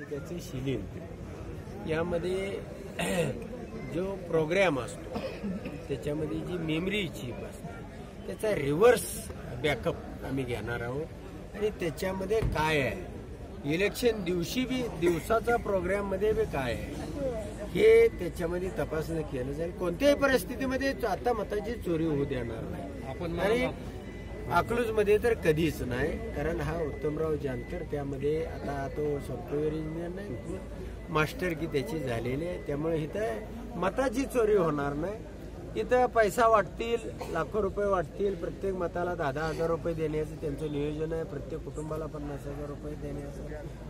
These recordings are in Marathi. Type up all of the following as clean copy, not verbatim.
त्याच्यामध्ये त्याचं शिलीन यामध्ये जो प्रोग्राम असतो त्याच्यामध्ये जी मेमरी चिप असते त्याचा रिव्हर्स बॅकअप आम्ही घेणार आहोत आणि त्याच्यामध्ये काय आहे इलेक्शन दिवशी बी दिवसाचा प्रोग्राममध्ये बी काय आहे हे त्याच्यामध्ये तपासणी केलं जाईल. कोणत्याही परिस्थितीमध्ये आता मताची चोरी होऊ देणार नाही आपण आणि अकलूजमध्ये तर कधीच नाही. कारण हा उत्तमराव जानकर त्यामध्ये आता तो सॉफ्टवेअर इंजिनियर नाही मास्टर की त्याची झालेली आहे. त्यामुळे इथं मताची चोरी होणार नाही. इथं पैसा वाटतील लाखो रुपये वाटतील प्रत्येक मताला 10,000 रुपये देण्याचं त्यांचं नियोजन आहे. प्रत्येक कुटुंबाला 50,000 रुपये देण्याचं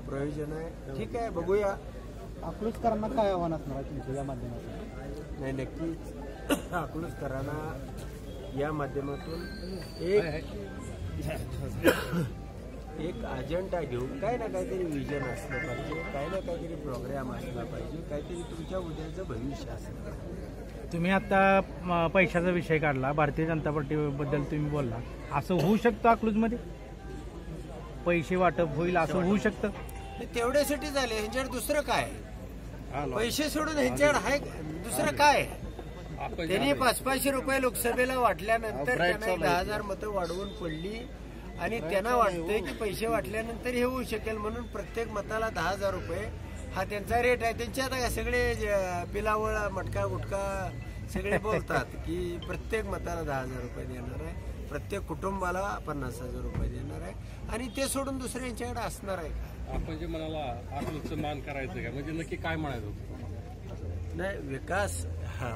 प्रयोजन आहे. ठीक आहे बघूया अकलूजकरांना काय आव्हान असणार आहे तुमच्या या माध्यमातून. नाही नक्कीच अकलूजकरांना या माध्यमातून एक अजेंडा घेऊन काही ना काहीतरी विजन असलं पाहिजे काही ना काहीतरी प्रोग्राम असला पाहिजे काहीतरी तुमच्या उद्याचं भविष्य असलं पाहिजे. तुम्ही आता पैशाचा विषय काढला भारतीय जनता पार्टीबद्दल तुम्ही बोलला असं होऊ शकतं अकलूजमध्ये पैसे वाटप होईल असं होऊ शकतं. तेवढ्यासाठी झाले ह्यांच्याकडे दुसरं काय पैसे सोडून ह्यांच्याकडे आहे दुसरं काय. त्यांनी 500 रुपये लोकसभेला वाटल्यानंतर त्यांना 10,000 मतं वाढवून पडली आणि त्यांना वाटतंय की पैसे वाटल्यानंतर हे होऊ शकेल म्हणून प्रत्येक मताला 10,000 रुपये हा त्यांचा रेट आहे. त्यांचे आता सगळे पिलावळ मटका गुटका सगळे बोलतात की प्रत्येक मताला 10,000 रुपये देणार आहे प्रत्येक कुटुंबाला 50,000 रुपये देणार आहे आणि ते सोडून दुसरे यांच्याकडे असणार आहे का. आपण जे म्हणाला अकलूजचं मान करायचं का म्हणजे नक्की काय म्हणायचं. नाही विकास हा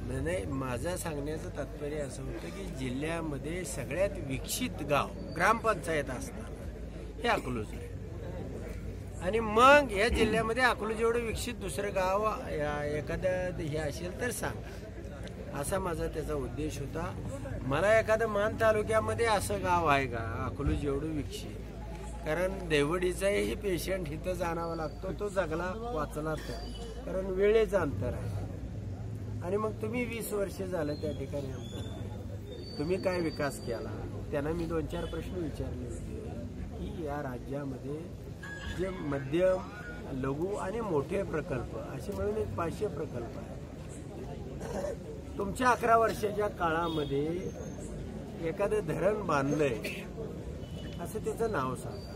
नाही माझं सांगण्याचं तात्पर्य असं होतं की जिल्ह्यामध्ये सगळ्यात विकसित गाव ग्रामपंचायत असणार हे अकलूज आहे आणि मग या जिल्ह्यामध्ये अकलूज एवढं विकसित दुसरं गाव एखादं हे असेल तर सांग असा माझा त्याचा उद्देश होता. मला एखादं मान तालुक्यामध्ये असं गाव आहे का अकलूज एवढं विकसित. कारण देवडीचाही पेशंट इथं जाणावा लागतो तो जगला वाचला तर कारण वेळेचं अंतर आहे. आणि मग तुम्ही 20 वर्ष झालं त्या ठिकाणी आमदार तुम्ही काय विकास केला त्यांना मी 2-4 प्रश्न विचारले होते की या राज्यामध्ये जे मध्यम लघु आणि मोठे प्रकल्प असे म्हणून एक 500 प्रकल्प आहे. तुमच्या 11 वर्षाच्या काळामध्ये एखादं धरण बांधलंय असं त्याचं नाव सांगा.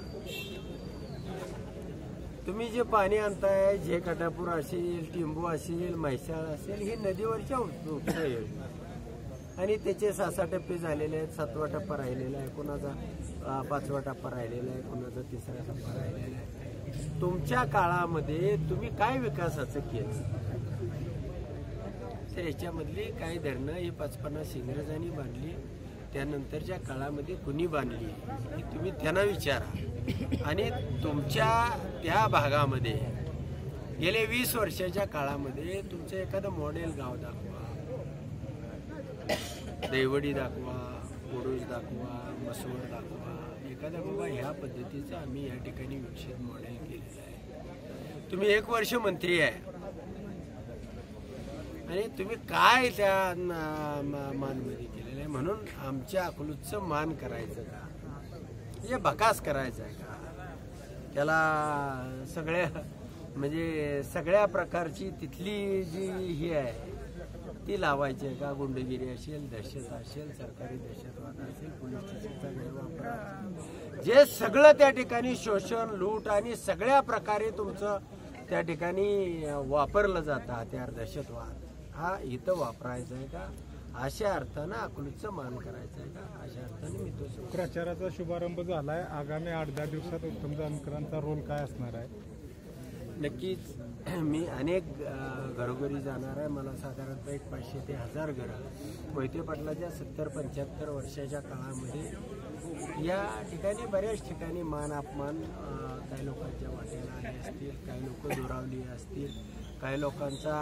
तुम्ही जे पाणी आणताय जे कटापूर असेल टिंबू असेल म्हैसाळ असेल ही नदीवरच्या उपसा योजना आणि त्याचे 6 टप्पे झालेले आहेत. 7वा टप्पा राहिलेला आहे कोणाचा 5वा टप्पा राहिलेला आहे कोणाचा 3रा टप्पा राहिलेला आहे. तुमच्या काळामध्ये तुम्ही काय विकासाचं केलं तर याच्यामधली काही धरणं ही 50-50 इंग्रजांनी बांधली त्यानंतरच्या काळामध्ये कुणी बांधली हे तुम्ही त्यांना विचारा. आणि तुमच्या त्या भागामध्ये गेले 20 वर्षाच्या काळामध्ये तुमचं एखादं मॉडेल गाव दाखवा देवडी दाखवा कोडूज दाखवा मसवड दाखवा एखाद्या बाबा ह्या पद्धतीचं आम्ही या ठिकाणी विकसित मॉडेल केलेलं आहे. तुम्ही 1 वर्ष मंत्री आहे आणि तुम्ही काय त्या मानमध्ये केलेलं आहे म्हणून आमच्या अकलूजचं मान करायचं का म्हणजे बकास करायचं आहे का त्याला सगळ्या म्हणजे सगळ्या प्रकारची तिथली जी ही आहे ती लावायची आहे का. गुंडगिरी असेल दहशत असेल सरकारी दहशतवाद असेल पोलीस स्टेशनचा गैरवापर असेल जे सगळं त्या ठिकाणी शोषण लूट आणि सगळ्या प्रकारे तुमचं त्या ठिकाणी वापरलं जातं हत्यार दहशतवाद हा इथं वापरायचा आहे का अशा अर्थानं अकलूजचं मान करायचं आहे का अशा अर्थाने मी तो प्रचाराचा शुभारंभ झालाय. आगामी 8-10 दिवसात उत्तम जानकरांचा रोल काय असणार आहे. नक्कीच मी अनेक घरोघरी जाणार आहे. मला साधारणतः 500 ते 1000 घरं मोहिते पाटलाच्या 70-75 वर्षाच्या काळामध्ये या ठिकाणी बऱ्याच ठिकाणी मान अपमान काही लोकांच्या वाट्याला आले असतील काही लोक दुरावली असतील काही लोकांचा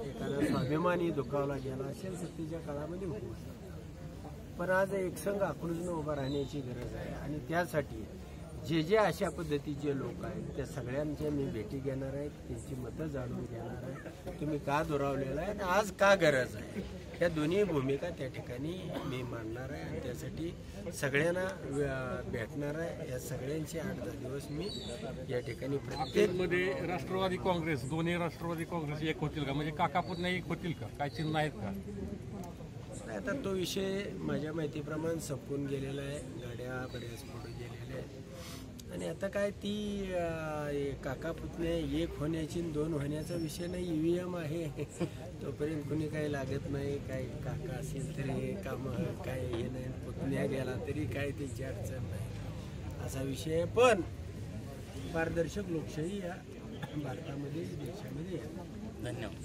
एखादा स्वाभिमानी दुखावला गेला असेल सत्तेच्या काळामध्ये होऊ शकतो. पण आज एकसंघ अकलूजनं उभा राहण्याची गरज आहे आणि त्यासाठी जे जे अशा पद्धतीचे लोक आहेत त्या सगळ्यांच्या मी भेटी घेणार आहेत, त्यांची मतं जाणून घेणार आहे. तुम्ही का दुरावलेला आहे आणि आज का गरज आहे, या दोन्ही भूमिका त्या ठिकाणी मी मांडणार आहे आणि त्यासाठी सगळ्यांना भेटणार आहे. या सगळ्यांचे 8-10 दिवस मी या ठिकाणी प्रत्येक मध्ये राष्ट्रवादी काँग्रेस, दोन्ही राष्ट्रवादी काँग्रेस एक होतील का? म्हणजे काका पुतण्या एक होतील का? काय चिन्ह आहेत का? आता तो विषय माझ्या माहितीप्रमाणे संपून गेलेला आहे. गाड्या बऱ्याच पुढे गेलेल्या आहेत आणि आता काय ती काका पुतणे एक होण्याची आणि 2 होण्याचा विषय नाही. EVM आहे तोपर्यंत कुणी काही लागत नाही. काय काका असेल तरी काम काय हे नाही, पुतण्या गेला तरी काय त्याची अडचण नाही असा विषय आहे. पण पारदर्शक लोकशाही या भारतामध्ये देशामध्ये आहे. धन्यवाद.